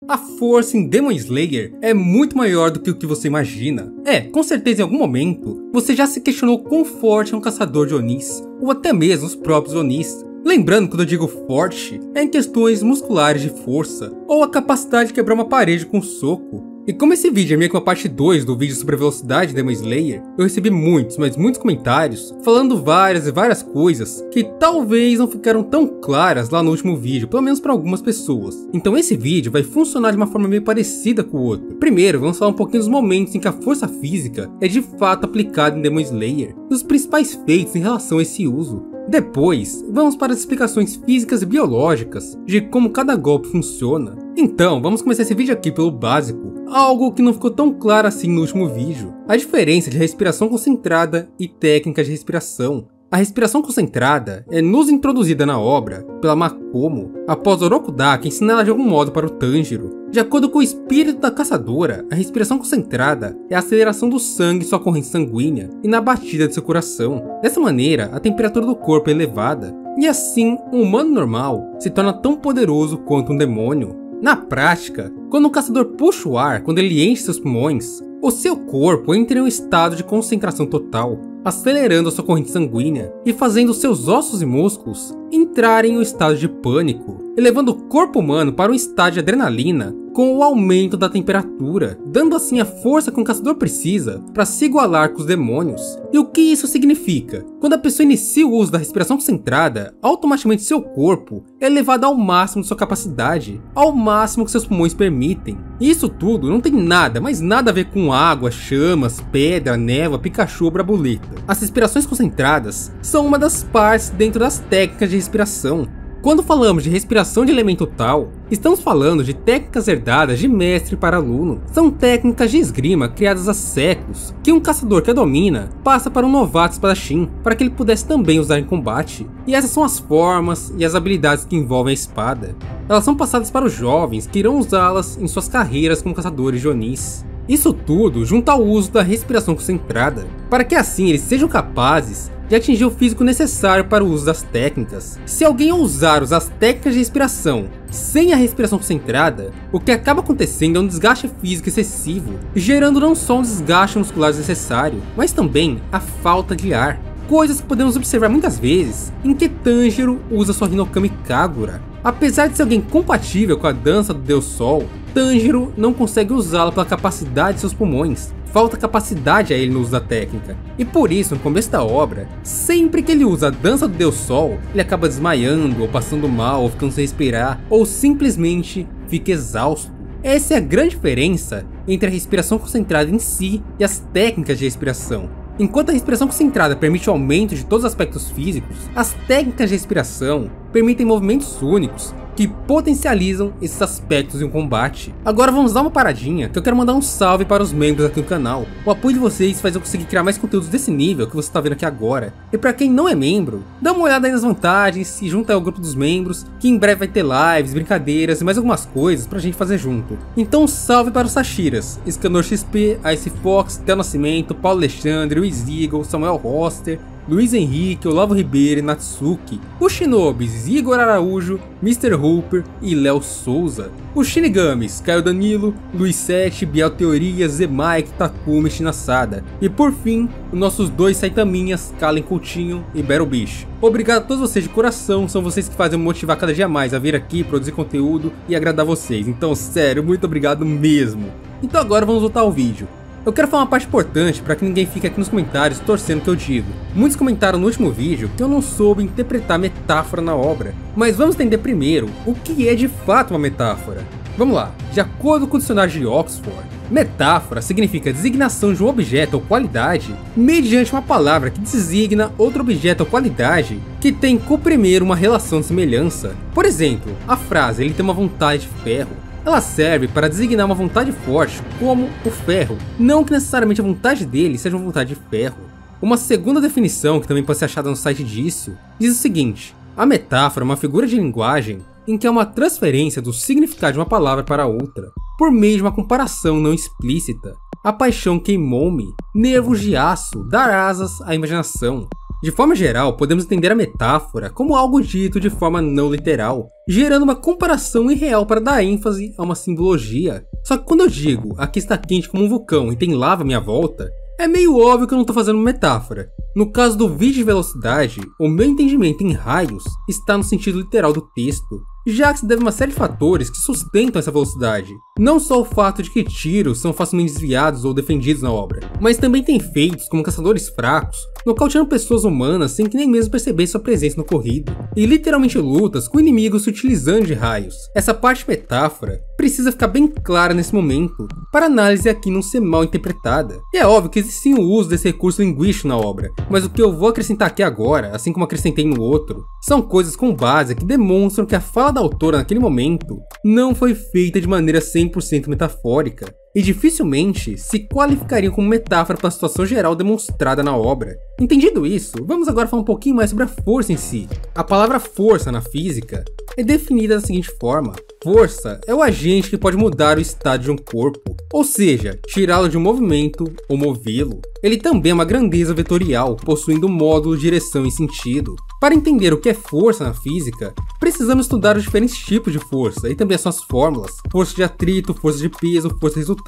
A força em Demon Slayer é muito maior do que o que você imagina. Com certeza em algum momento, você já se questionou quão forte é um caçador de Onis, ou até mesmo os próprios Onis. Lembrando que quando eu digo forte, é em questões musculares de força, ou a capacidade de quebrar uma parede com um soco. E como esse vídeo é meio que uma parte 2 do vídeo sobre a velocidade de Demon Slayer, eu recebi muitos, mas muitos comentários falando várias e várias coisas que talvez não ficaram tão claras lá no último vídeo, pelo menos para algumas pessoas. Então esse vídeo vai funcionar de uma forma meio parecida com o outro. Primeiro, vamos falar um pouquinho dos momentos em que a força física é de fato aplicada em Demon Slayer, e os principais feitos em relação a esse uso. Depois, vamos para as explicações físicas e biológicas de como cada golpe funciona. Então, vamos começar esse vídeo aqui pelo básico, algo que não ficou tão claro assim no último vídeo: a diferença de respiração concentrada e técnica de respiração. A respiração concentrada é nos introduzida na obra pela Makomo, após Orokudaka ensinar ela de algum modo para o Tanjiro. De acordo com o espírito da caçadora, a respiração concentrada é a aceleração do sangue em sua corrente sanguínea e na batida de seu coração. Dessa maneira, a temperatura do corpo é elevada, e assim, um humano normal se torna tão poderoso quanto um demônio. Na prática, quando um caçador puxa o ar quando ele enche seus pulmões, o seu corpo entra em um estado de concentração total, acelerando a sua corrente sanguínea e fazendo seus ossos e músculos entrarem em um estado de pânico, elevando o corpo humano para um estado de adrenalina com o aumento da temperatura, dando assim a força que um caçador precisa para se igualar com os demônios. E o que isso significa? Quando a pessoa inicia o uso da respiração concentrada, automaticamente seu corpo é elevado ao máximo de sua capacidade, ao máximo que seus pulmões permitem. E isso tudo não tem nada, mas nada a ver com água, chamas, pedra, névoa, Pikachu ou Braboleta. As respirações concentradas são uma das partes dentro das técnicas de respiração. Quando falamos de respiração de elemento tal, estamos falando de técnicas herdadas de mestre para aluno. São técnicas de esgrima criadas há séculos, que um caçador que a domina passa para um novato espadachim, para que ele pudesse também usar em combate. E essas são as formas e as habilidades que envolvem a espada. Elas são passadas para os jovens que irão usá-las em suas carreiras como caçadores de Onis. Isso tudo junto ao uso da respiração concentrada, para que assim eles sejam capazes de atingir o físico necessário para o uso das técnicas. Se alguém ousar usar as técnicas de respiração sem a respiração concentrada, o que acaba acontecendo é um desgaste físico excessivo, gerando não só um desgaste muscular desnecessário, mas também a falta de ar. Coisas que podemos observar muitas vezes em que Tanjiro usa sua Hinokami Kagura. Apesar de ser alguém compatível com a dança do Deus Sol, Tanjiro não consegue usá-la pela capacidade de seus pulmões. Falta capacidade a ele no uso da técnica. E por isso, no começo da obra, sempre que ele usa a dança do Deus Sol, ele acaba desmaiando, ou passando mal, ou ficando sem respirar, ou simplesmente fica exausto. Essa é a grande diferença entre a respiração concentrada em si e as técnicas de respiração. Enquanto a respiração concentrada permite o aumento de todos os aspectos físicos, as técnicas de respiração permitem movimentos únicos que potencializam esses aspectos em um combate. Agora vamos dar uma paradinha, que eu quero mandar um salve para os membros aqui do canal. O apoio de vocês faz eu conseguir criar mais conteúdos desse nível que você está vendo aqui agora. E para quem não é membro, dá uma olhada aí nas vantagens, se junta ao grupo dos membros, que em breve vai ter lives, brincadeiras e mais algumas coisas pra gente fazer junto. Então salve para os Sashiras, Scanor XP, Ice Fox, Theo Nascimento, Paulo Alexandre, Luiz Eagle, Samuel Roster, Luiz Henrique, Olavo Ribeiro e Natsuki, os Shinobis Igor Araújo, Mr. Hooper e Léo Souza, os Shinigamis Caio Danilo, Luiz Sete, Biel Teorias, Zemike, Takumi e Shinasada, e por fim, os nossos dois Saitaminhas, Kalen Coutinho e Battle Beach. Obrigado a todos vocês de coração, são vocês que fazem me motivar cada dia mais a vir aqui, produzir conteúdo e agradar vocês, então sério, muito obrigado mesmo. Então agora vamos voltar ao vídeo. Eu quero falar uma parte importante para que ninguém fique aqui nos comentários torcendo o que eu digo. Muitos comentaram no último vídeo que eu não soube interpretar metáfora na obra, mas vamos entender primeiro o que é de fato uma metáfora. Vamos lá, de acordo com o dicionário de Oxford, metáfora significa designação de um objeto ou qualidade mediante uma palavra que designa outro objeto ou qualidade que tem com o primeiro uma relação de semelhança. Por exemplo, a frase "ele tem uma vontade de ferro", ela serve para designar uma vontade forte, como o ferro, não que necessariamente a vontade dele seja uma vontade de ferro. Uma segunda definição, que também pode ser achada no site disso, diz o seguinte: a metáfora é uma figura de linguagem em que há uma transferência do significado de uma palavra para outra, por meio de uma comparação não explícita. A paixão queimou-me, nervos de aço, dar asas à imaginação. De forma geral, podemos entender a metáfora como algo dito de forma não literal, gerando uma comparação irreal para dar ênfase a uma simbologia. Só que quando eu digo, aqui está quente como um vulcão e tem lava à minha volta, é meio óbvio que eu não estou fazendo uma metáfora. No caso do vídeo de velocidade, o meu entendimento em raios está no sentido literal do texto, já que se deve a uma série de fatores que sustentam essa velocidade. Não só o fato de que tiros são facilmente desviados ou defendidos na obra, mas também tem feitos como caçadores fracos, nocauteando pessoas humanas sem que nem mesmo perceber sua presença no corrido, e literalmente lutas com inimigos se utilizando de raios. Essa parte metáfora precisa ficar bem clara nesse momento, para a análise aqui não ser mal interpretada. E é óbvio que existe sim o uso desse recurso linguístico na obra, mas o que eu vou acrescentar aqui agora, assim como acrescentei no outro, são coisas com base que demonstram que a fala da autora naquele momento não foi feita de maneira 100% metafórica, e dificilmente se qualificariam como metáfora para a situação geral demonstrada na obra. Entendido isso, vamos agora falar um pouquinho mais sobre a força em si. A palavra força na física é definida da seguinte forma: força é o agente que pode mudar o estado de um corpo, ou seja, tirá-lo de um movimento ou movê-lo. Ele também é uma grandeza vetorial, possuindo módulo, direção e sentido. Para entender o que é força na física, precisamos estudar os diferentes tipos de força e também as suas fórmulas: força de atrito, força de peso, força resultante,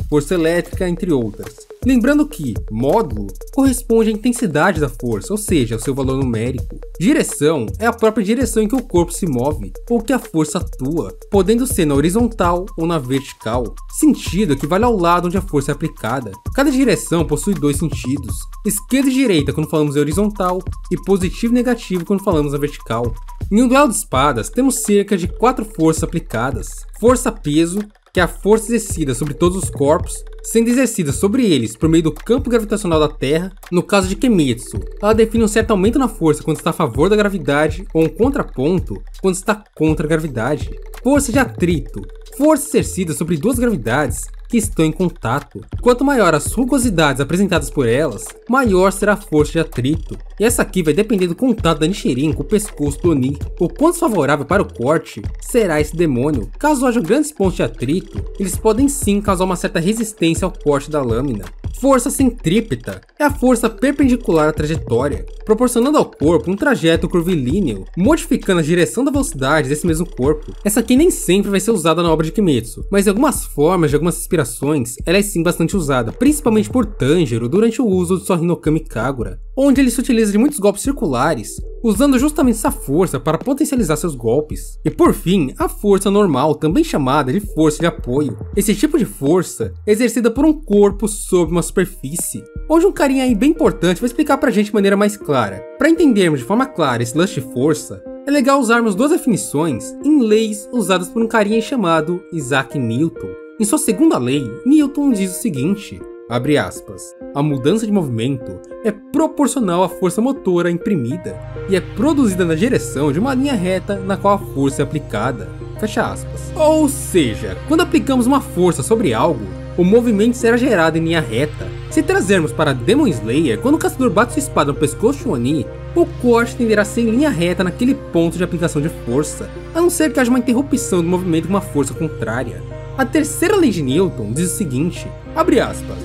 força elétrica, entre outras. Lembrando que módulo corresponde à intensidade da força, ou seja, ao seu valor numérico. Direção é a própria direção em que o corpo se move, ou que a força atua, podendo ser na horizontal ou na vertical. Sentido equivale ao lado onde a força é aplicada. Cada direção possui dois sentidos: esquerda e direita quando falamos em horizontal, e positivo e negativo quando falamos na vertical. Em um duelo de espadas, temos cerca de 4 forças aplicadas. Força peso, que é a força exercida sobre todos os corpos, sendo exercida sobre eles por meio do campo gravitacional da Terra. No caso de Kimetsu, ela define um certo aumento na força quando está a favor da gravidade, ou um contraponto quando está contra a gravidade. Força de atrito, força exercida sobre duas gravidades que estão em contato. Quanto maior as rugosidades apresentadas por elas, maior será a força de atrito. E essa aqui vai depender do contato da Nichirin com o pescoço do Oni. O quanto favorável para o corte será esse demônio. Caso haja grandes pontos de atrito, eles podem sim causar uma certa resistência ao corte da lâmina. Força centrípeta é a força perpendicular à trajetória, proporcionando ao corpo um trajeto curvilíneo, modificando a direção da velocidade desse mesmo corpo. Essa aqui nem sempre vai ser usada na obra de Kimetsu, mas em algumas formas de algumas inspirações, ela é sim bastante usada, principalmente por Tanjiro durante o uso do Sorin no Kami Kagura, onde ele se utiliza de muitos golpes circulares, usando justamente essa força para potencializar seus golpes. E por fim, a força normal, também chamada de força de apoio. Esse tipo de força é exercida por um corpo sobre uma superfície, onde um carinha aí bem importante vai explicar pra gente de maneira mais clara. Para entendermos de forma clara esse lance de força, é legal usarmos duas definições em leis usadas por um carinha chamado Isaac Newton. Em sua segunda lei, Newton diz o seguinte: abre aspas, a mudança de movimento é proporcional à força motora imprimida e é produzida na direção de uma linha reta na qual a força é aplicada, fecha aspas. Ou seja, quando aplicamos uma força sobre algo, o movimento será gerado em linha reta. Se trazermos para Demon Slayer, quando o caçador bate sua espada no pescoço de Oni, o corte tenderá a ser em linha reta naquele ponto de aplicação de força, a não ser que haja uma interrupção do movimento com uma força contrária. A terceira lei de Newton diz o seguinte, abre aspas,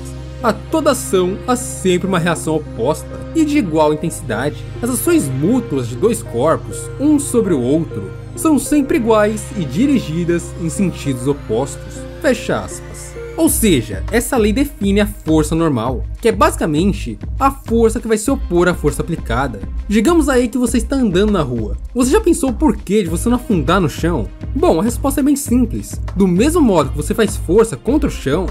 a toda ação há sempre uma reação oposta e de igual intensidade. As ações mútuas de dois corpos, um sobre o outro, são sempre iguais e dirigidas em sentidos opostos, fecha aspas. Ou seja, essa lei define a força normal, que é basicamente a força que vai se opor à força aplicada. Digamos aí que você está andando na rua. Você já pensou o porquê de você não afundar no chão? Bom, a resposta é bem simples. Do mesmo modo que você faz força contra o chão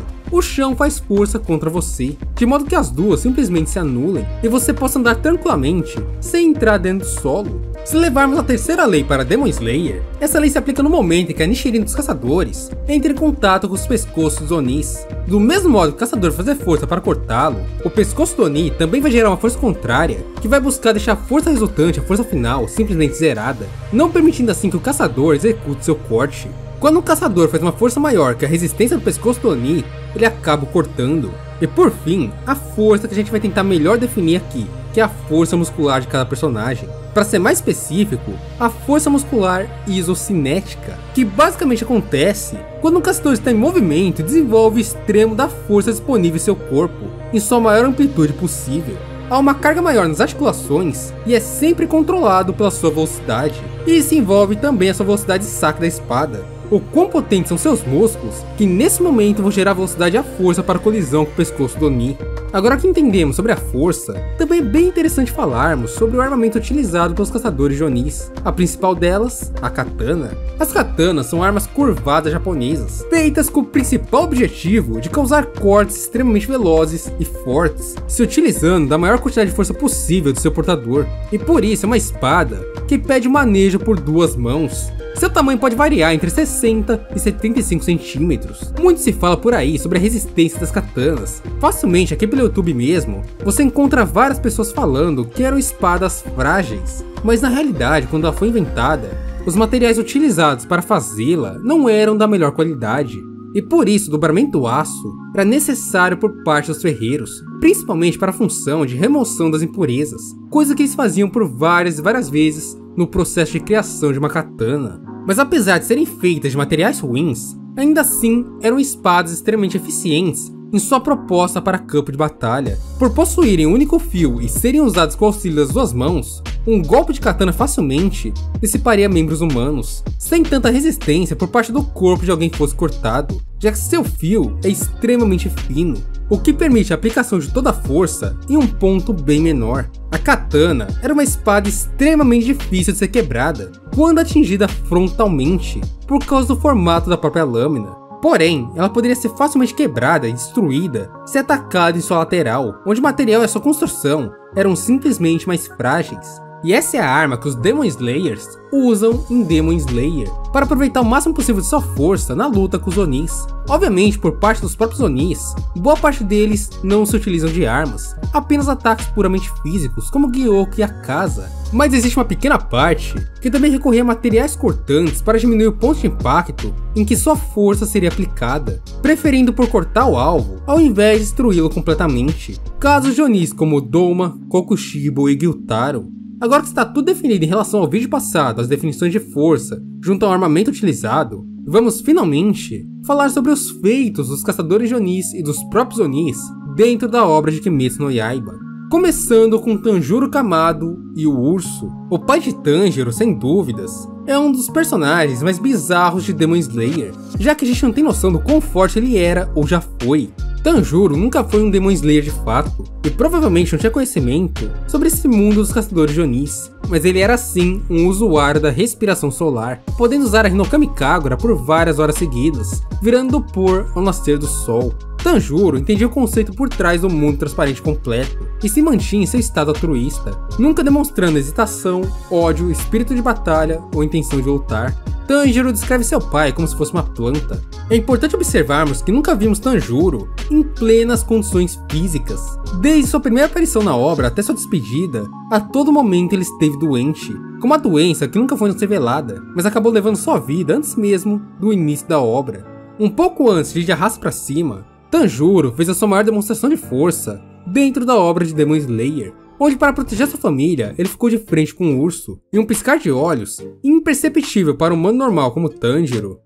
faz força contra você, de modo que as duas simplesmente se anulem e você possa andar tranquilamente sem entrar dentro do solo. Se levarmos a terceira lei para Demon Slayer, essa lei se aplica no momento em que a Nichirin dos caçadores entra em contato com os pescoços dos Onis. Do mesmo modo que o caçador fazer força para cortá-lo, o pescoço do Oni também vai gerar uma força contrária, que vai buscar deixar a força resultante, a força final, simplesmente zerada, não permitindo assim que o caçador execute seu corte. Quando o caçador faz uma força maior que a resistência do pescoço do Oni, ele acaba cortando. E por fim, a força que a gente vai tentar melhor definir aqui, que é a força muscular de cada personagem. Para ser mais específico, a força muscular isocinética, que basicamente acontece quando um caçador está em movimento e desenvolve o extremo da força disponível em seu corpo, em sua maior amplitude possível. há uma carga maior nas articulações e é sempre controlado pela sua velocidade. E isso envolve também a sua velocidade de saque da espada. O quão potentes são seus músculos, que nesse momento vão gerar velocidade e a força para a colisão com o pescoço do Oni. Agora que entendemos sobre a força, também é bem interessante falarmos sobre o armamento utilizado pelos caçadores de Onis. A principal delas, a katana. As katanas são armas curvadas japonesas, feitas com o principal objetivo de causar cortes extremamente velozes e fortes, se utilizando da maior quantidade de força possível do seu portador. E por isso é uma espada que pede manejo por duas mãos. Seu tamanho pode variar entre 60 e 75 centímetros. Muito se fala por aí sobre a resistência das katanas. Facilmente, aqui pelo YouTube mesmo, você encontra várias pessoas falando que eram espadas frágeis. Mas na realidade, quando ela foi inventada, os materiais utilizados para fazê-la não eram da melhor qualidade. E por isso o dobramento do aço era necessário por parte dos ferreiros, principalmente para a função de remoção das impurezas, coisa que eles faziam por várias e várias vezes no processo de criação de uma katana. Mas apesar de serem feitas de materiais ruins, ainda assim eram espadas extremamente eficientes em sua proposta para campo de batalha. Por possuírem um único fio e serem usados com o auxílio das duas mãos, um golpe de katana facilmente dissiparia membros humanos, sem tanta resistência por parte do corpo de alguém que fosse cortado, já que seu fio é extremamente fino, o que permite a aplicação de toda a força em um ponto bem menor. A katana era uma espada extremamente difícil de ser quebrada quando atingida frontalmente, por causa do formato da própria lâmina. Porém, ela poderia ser facilmente quebrada e destruída se atacada em sua lateral, onde o material e a sua construção eram simplesmente mais frágeis. E essa é a arma que os Demon Slayers usam em Demon Slayer, para aproveitar o máximo possível de sua força na luta com os Onis. Obviamente, por parte dos próprios Onis, boa parte deles não se utilizam de armas, apenas ataques puramente físicos, como Gyoku e Akaza. Mas existe uma pequena parte que também recorria a materiais cortantes para diminuir o ponto de impacto em que sua força seria aplicada, preferindo por cortar o alvo ao invés de destruí-lo completamente. Casos de Onis como Doma, Kokushibo e Gyutaro. Agora que está tudo definido em relação ao vídeo passado, as definições de força junto ao armamento utilizado, vamos finalmente falar sobre os feitos dos caçadores de Onis e dos próprios Onis dentro da obra de Kimetsu no Yaiba. Começando com Tanjiro Kamado e o Urso. O pai de Tanjiro, sem dúvidas, é um dos personagens mais bizarros de Demon Slayer, já que a gente não tem noção do quão forte ele era ou já foi. Tanjiro nunca foi um Demon Slayer de fato, e provavelmente não tinha conhecimento sobre esse mundo dos caçadores de Onis, mas ele era sim um usuário da respiração solar, podendo usar a Hinokami Kagura por várias horas seguidas, virando do pôr ao nascer do sol. Tanjiro entendia o conceito por trás do mundo transparente completo, e se mantinha em seu estado altruísta, nunca demonstrando hesitação, ódio, espírito de batalha ou intenção de lutar. Tanjiro descreve seu pai como se fosse uma planta. É importante observarmos que nunca vimos Tanjiro em plenas condições físicas. Desde sua primeira aparição na obra até sua despedida, a todo momento ele esteve doente, com uma doença que nunca foi nos revelada, mas acabou levando sua vida antes mesmo do início da obra. Um pouco antes de ir de arrasto pra cima, Tanjiro fez a sua maior demonstração de força dentro da obra de Demon Slayer, onde para proteger sua família, ele ficou de frente com um urso. Em um piscar de olhos, imperceptível para um humano normal como Tanjiro,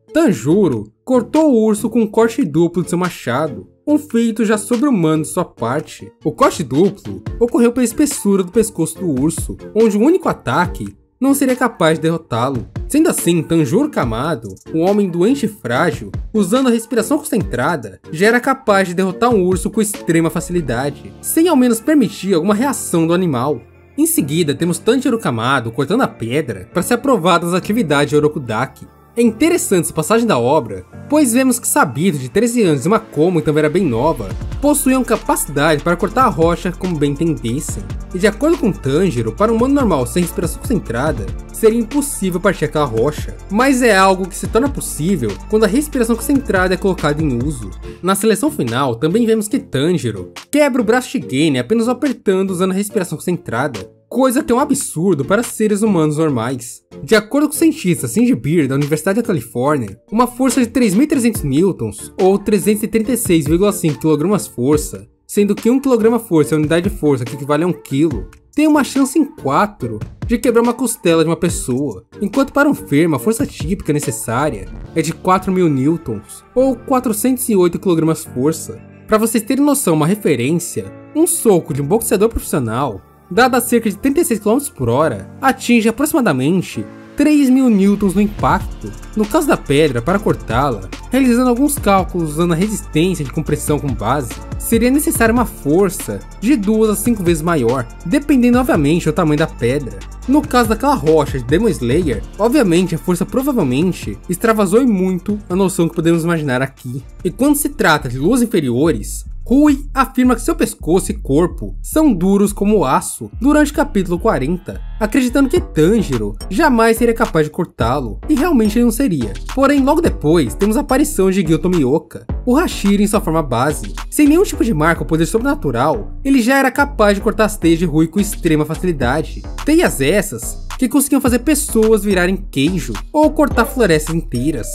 cortou o urso com um corte duplo de seu machado, um feito já sobre-humano de sua parte. O corte duplo ocorreu pela espessura do pescoço do urso, onde o único ataque não seria capaz de derrotá-lo. Sendo assim, Tanjiro Kamado, um homem doente e frágil, usando a respiração concentrada, já era capaz de derrotar um urso com extrema facilidade, sem ao menos permitir alguma reação do animal. Em seguida, temos Tanjiro Kamado cortando a pedra para ser aprovado as atividades de Orokudaki. É interessante essa passagem da obra, pois vemos que Sabito, de 13 anos e Makomo, que também era bem nova, possuíam capacidade para cortar a rocha como bem entendessem. E de acordo com Tanjiro, para um humano normal sem respiração concentrada, seria impossível partir aquela rocha. Mas é algo que se torna possível quando a respiração concentrada é colocada em uso. Na seleção final, também vemos que Tanjiro quebra o braço de Gene apenas o apertando usando a respiração concentrada, coisa que é um absurdo para seres humanos normais. De acordo com o cientista Shinji Beer da Universidade da Califórnia, uma força de 3.300 newtons, ou 336,5 kg força, sendo que 1 kg força é a unidade de força que equivale a 1 kg, tem uma chance em 4 de quebrar uma costela de uma pessoa, enquanto para um fermo a força típica necessária é de 4.000 newtons, ou 408 kg força. Para vocês terem noção, uma referência, Um soco de um boxeador profissional, dado a cerca de 36 km por hora, atinge aproximadamente 3.000 newtons no impacto. No caso da pedra, para cortá-la, realizando alguns cálculos usando a resistência de compressão como base, seria necessária uma força de 2 a 5 vezes maior, dependendo obviamente do tamanho da pedra. No caso daquela rocha de Demon Slayer, obviamente a força provavelmente extravasou em muito a noção que podemos imaginar aqui. E quando se trata de luas inferiores, Rui afirma que seu pescoço e corpo são duros como aço durante o capítulo 40, acreditando que Tanjiro jamais seria capaz de cortá-lo, e realmente ele não seria. Porém, logo depois, temos a aparição de Gyou Tomioka, o Hashira em sua forma base. Sem nenhum tipo de marca ou poder sobrenatural, ele já era capaz de cortar as teias de Rui com extrema facilidade. Teias essas que conseguiam fazer pessoas virarem queijo ou cortar florestas inteiras.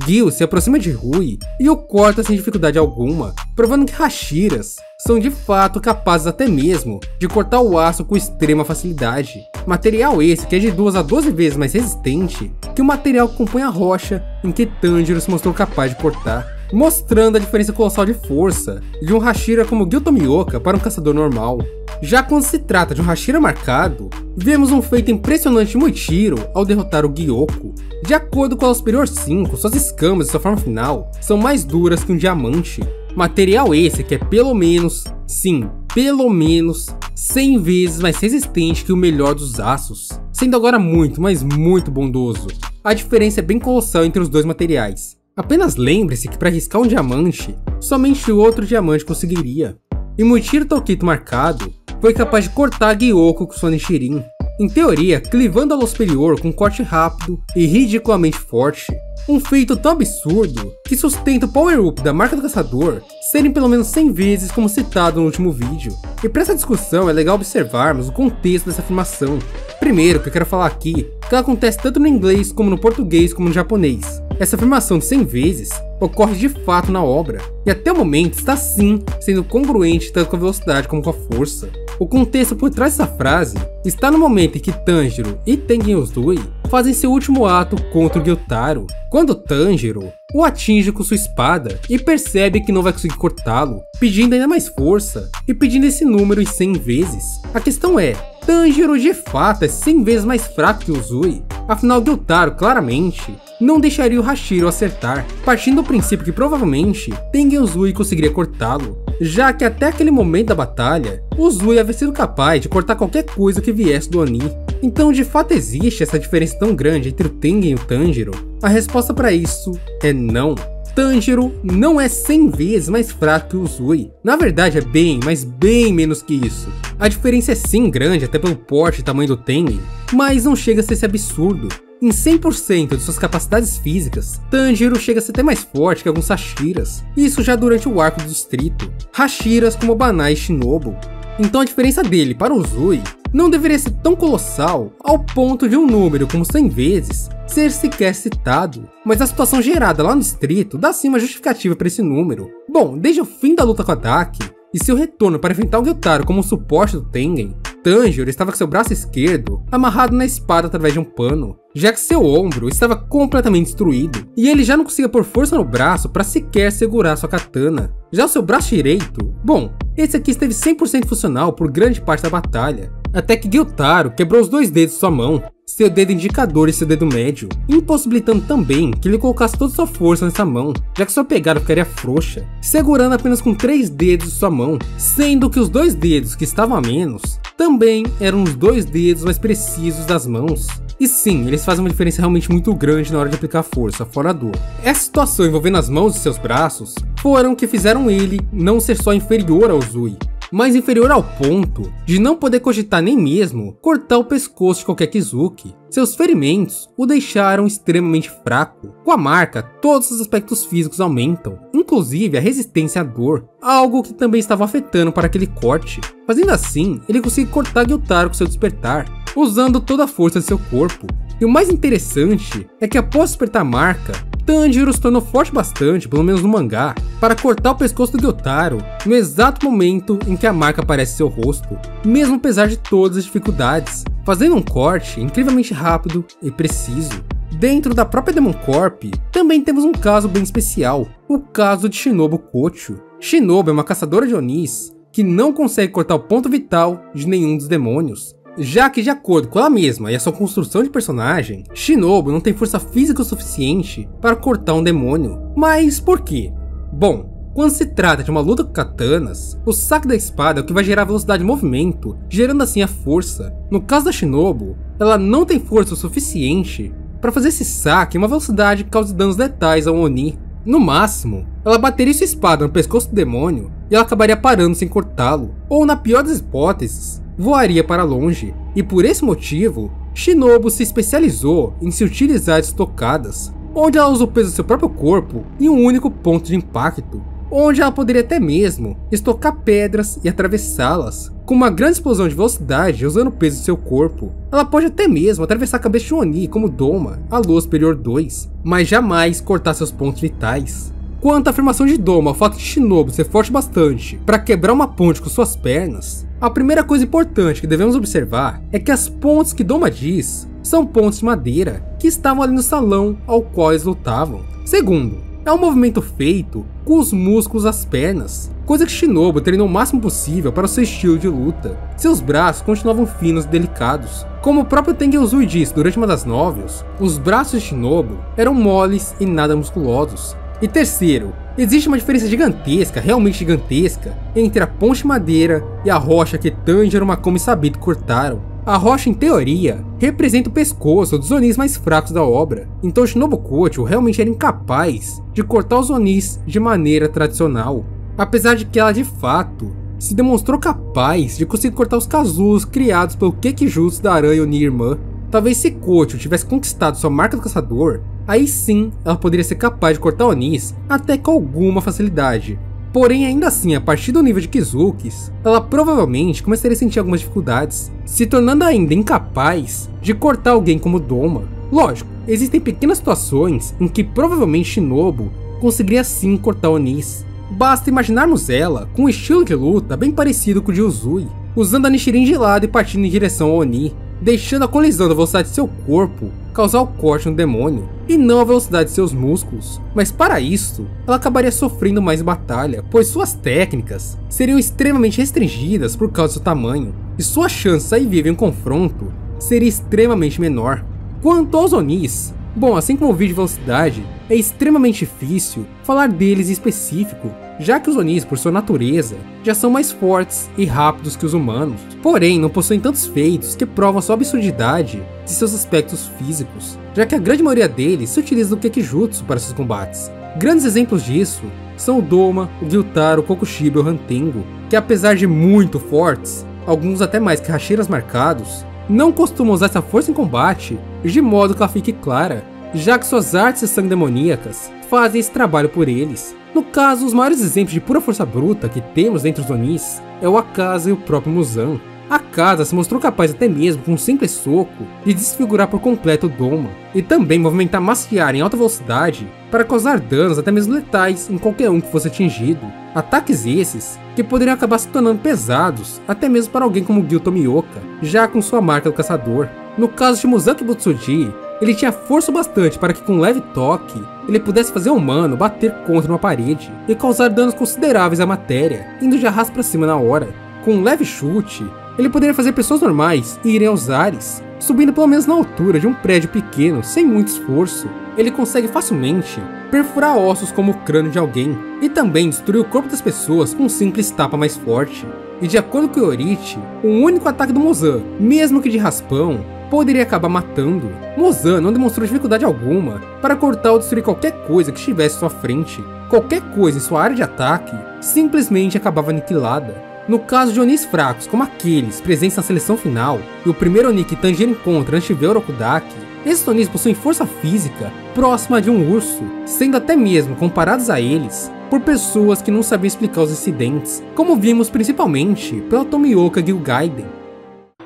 Gyou se aproxima de Rui e o corta sem dificuldade alguma, provando que Hashiras são de fato capazes até mesmo de cortar o aço com extrema facilidade. Material esse que é de 2 a 12 vezes mais resistente que o material que compõe a rocha em que Tanjiro se mostrou capaz de cortar, mostrando a diferença colossal de força de um Hashira como Gyou Tomioka para um caçador normal. Já quando se trata de um Hashira marcado, vemos um feito impressionante de Moichiro ao derrotar o Gyoko. De acordo com a Superior 5, suas escamas e sua forma final são mais duras que um diamante. Material esse que é pelo menos, sim, pelo menos 100 vezes mais resistente que o melhor dos aços, sendo agora muito, mas muito bondoso. A diferença é bem colossal entre os dois materiais. Apenas lembre-se que para riscar um diamante, somente outro diamante conseguiria. E Moichiro Tokito marcado foi capaz de cortar Gyoko com sua Nichirin, em teoria clivando a lua superior com um corte rápido e ridiculamente forte. Um feito tão absurdo que sustenta o power-up da marca do caçador serem pelo menos 100 vezes como citado no último vídeo. E para essa discussão é legal observarmos o contexto dessa afirmação. Primeiro, que eu quero falar aqui, que ela acontece tanto no inglês como no português como no japonês. Essa afirmação de 100 vezes ocorre de fato na obra, e até o momento está sim sendo congruente tanto com a velocidade como com a força. O contexto por trás dessa frase está no momento em que Tanjiro e Tengen Uzui fazem seu último ato contra o Gyotaro, quando Tanjiro o atinge com sua espada e percebe que não vai conseguir cortá-lo, pedindo ainda mais força e pedindo esse número em 100 vezes. A questão é, Tanjiro de fato é 100 vezes mais fraco que Uzui, afinal Gyotaro claramente não deixaria o Hashira acertar, partindo do princípio que provavelmente Tengen Uzui conseguiria cortá-lo, já que até aquele momento da batalha, Uzui havia sido capaz de cortar qualquer coisa que viesse do Oni. Então de fato existe essa diferença tão grande entre o Tengen e o Tanjiro? A resposta para isso é não. Tanjiro não é 100 vezes mais fraco que o Uzui. Na verdade é bem, mas bem menos que isso. A diferença é sim grande até pelo porte e tamanho do Tengen, mas não chega a ser esse absurdo. Em 100% de suas capacidades físicas, Tanjiro chega a ser até mais forte que alguns Hashiras, isso já durante o arco do distrito, Hashiras como Banai e Shinobu. Então a diferença dele para o Uzui não deveria ser tão colossal ao ponto de um número como 100 vezes ser sequer citado, mas a situação gerada lá no distrito dá sim uma justificativa para esse número. Bom, desde o fim da luta com a Daki e seu retorno para enfrentar o Gyotaro como suporte do Tengen, Tanjiro estava com seu braço esquerdo amarrado na espada através de um pano, já que seu ombro estava completamente destruído, e ele já não conseguia pôr força no braço para sequer segurar sua katana. Já o seu braço direito, bom, esse aqui esteve 100% funcional por grande parte da batalha, até que Gyotaro quebrou os dois dedos de sua mão, seu dedo indicador e seu dedo médio, impossibilitando também que ele colocasse toda sua força nessa mão, já que sua pegada ficaria frouxa, segurando apenas com 3 dedos de sua mão, sendo que os 2 dedos que estavam a menos também eram os 2 dedos mais precisos das mãos. E sim, eles fazem uma diferença realmente muito grande na hora de aplicar força, fora a dor. Essa situação envolvendo as mãos e seus braços foram que fizeram ele não ser só inferior ao Uzui, mas inferior ao ponto de não poder cogitar nem mesmo cortar o pescoço de qualquer Kizuki. Seus ferimentos o deixaram extremamente fraco. Com a marca, todos os aspectos físicos aumentam, inclusive a resistência à dor, algo que também estava afetando para aquele corte. Fazendo assim, ele conseguiu cortar Gyotaro com seu despertar, usando toda a força de seu corpo. E o mais interessante é que após despertar a marca, Tanjiro se tornou forte bastante, pelo menos no mangá, para cortar o pescoço do Gyotaro no exato momento em que a marca aparece em seu rosto, mesmo apesar de todas as dificuldades, fazendo um corte incrivelmente rápido e preciso. Dentro da própria Demon Corp, também temos um caso bem especial, o caso de Shinobu Kocho. Shinobu é uma caçadora de Onis que não consegue cortar o ponto vital de nenhum dos demônios. Já que, de acordo com ela mesma e a sua construção de personagem, Shinobu não tem força física o suficiente para cortar um demônio. Mas por quê? Bom, quando se trata de uma luta com katanas, o saque da espada é o que vai gerar velocidade de movimento, gerando assim a força. No caso da Shinobu, ela não tem força o suficiente para fazer esse saque em uma velocidade que cause danos letais ao Oni. No máximo, ela bateria sua espada no pescoço do demônio e ela acabaria parando sem cortá-lo, ou na pior das hipóteses, voaria para longe. E por esse motivo, Shinobu se especializou em se utilizar de estocadas, onde ela usa o peso do seu próprio corpo em um único ponto de impacto, onde ela poderia até mesmo estocar pedras e atravessá-las. Com uma grande explosão de velocidade usando o peso do seu corpo, ela pode até mesmo atravessar a cabeça de Oni como Doma, a Lua Superior 2, mas jamais cortar seus pontos vitais. Quanto à afirmação de Doma, ao fato de Shinobu ser forte bastante para quebrar uma ponte com suas pernas, a primeira coisa importante que devemos observar é que as pontes que Doma diz são pontes de madeira que estavam ali no salão ao qual eles lutavam. Segundo, é um movimento feito com os músculos das pernas, coisa que Shinobu treinou o máximo possível para o seu estilo de luta. Seus braços continuavam finos e delicados. Como o próprio Tengyuzui disse durante uma das novels, os braços de Shinobu eram moles e nada musculosos. E terceiro, existe uma diferença gigantesca, realmente gigantesca, entre a ponte de madeira e a rocha que Tanjiro, Makoma e Sabito cortaram. A rocha, em teoria, representa o pescoço dos Onis mais fracos da obra, então Shinobu Kocho realmente era incapaz de cortar os Onis de maneira tradicional, apesar de que ela de fato se demonstrou capaz de conseguir cortar os casulos criados pelo Kekijutsu da Aranha Oni Irmã. Talvez se Kocho tivesse conquistado sua marca do caçador, aí sim ela poderia ser capaz de cortar Onis até com alguma facilidade. Porém, ainda assim, a partir do nível de Kizukis, ela provavelmente começaria a sentir algumas dificuldades, se tornando ainda incapaz de cortar alguém como Doma. Lógico, existem pequenas situações em que provavelmente Shinobu conseguiria sim cortar Onis. Basta imaginarmos ela com um estilo de luta bem parecido com o de Uzui, usando a Nichirin de lado e partindo em direção ao Oni, deixando a colisão da velocidade de seu corpo causar o corte no demônio, e não a velocidade de seus músculos. Mas para isso, ela acabaria sofrendo mais batalha, pois suas técnicas seriam extremamente restringidas por causa do seu tamanho, e sua chance de sair viva em um confronto seria extremamente menor. Quanto aos Onis, bom, assim como o vídeo de velocidade, é extremamente difícil falar deles em específico, já que os Onis, por sua natureza, já são mais fortes e rápidos que os humanos, porém não possuem tantos feitos que provam a sua absurdidade de seus aspectos físicos, já que a grande maioria deles se utiliza do Kekijutsu para seus combates. Grandes exemplos disso são o Doma, o Gyutaro, o Kokushiba e o Hantengo, que apesar de muito fortes, alguns até mais que Hashiras marcados, não costumam usar essa força em combate de modo que ela fique clara, já que suas artes e sangue demoníacas fazem esse trabalho por eles. No caso, os maiores exemplos de pura força bruta que temos entre os Onis é o Akaza e o próprio Muzan. Akaza se mostrou capaz até mesmo com um simples soco de desfigurar por completo o Doma, e também movimentar Maciar em alta velocidade para causar danos até mesmo letais em qualquer um que fosse atingido. Ataques esses que poderiam acabar se tornando pesados até mesmo para alguém como Gil Tomioka, já com sua marca do caçador. No caso de Muzan Kibutsuji, ele tinha força bastante para que com um leve toque, ele pudesse fazer um humano bater contra uma parede e causar danos consideráveis à matéria, indo de arrasto para cima na hora. Com um leve chute, ele poderia fazer pessoas normais irem aos ares, subindo pelo menos na altura de um prédio pequeno sem muito esforço. Ele consegue facilmente perfurar ossos como o crânio de alguém, e também destruir o corpo das pessoas com um simples tapa mais forte. E de acordo com Yorichi, um único ataque do Muzan, mesmo que de raspão, poderia acabar matando. Muzan não demonstrou dificuldade alguma para cortar ou destruir qualquer coisa que estivesse à sua frente. Qualquer coisa em sua área de ataque simplesmente acabava aniquilada. No caso de Onis fracos como aqueles presentes na seleção final, e o primeiro Oni que Tanjiro encontra antes de ver Orokudaki, esses Onis possuem força física próxima de um urso, sendo até mesmo comparados a eles por pessoas que não sabiam explicar os incidentes, como vimos principalmente pela Tomioka Gilgaiden.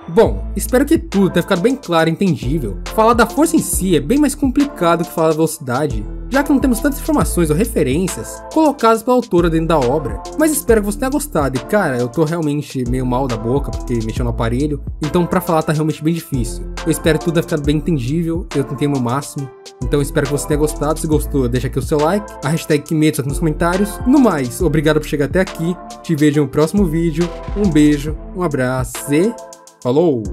Bom, espero que tudo tenha ficado bem claro e entendível. Falar da força em si é bem mais complicado que falar da velocidade, já que não temos tantas informações ou referências colocadas pela autora dentro da obra, mas espero que você tenha gostado. E cara, eu tô realmente meio mal da boca porque mexeu no aparelho, então pra falar tá realmente bem difícil. Eu espero que tudo tenha ficado bem entendível, eu tentei o meu máximo, então espero que você tenha gostado. Se gostou, deixa aqui o seu like, a hashtag Kimetsu aqui nos comentários. No mais, obrigado por chegar até aqui, te vejo no próximo vídeo, um beijo, um abraço e falou!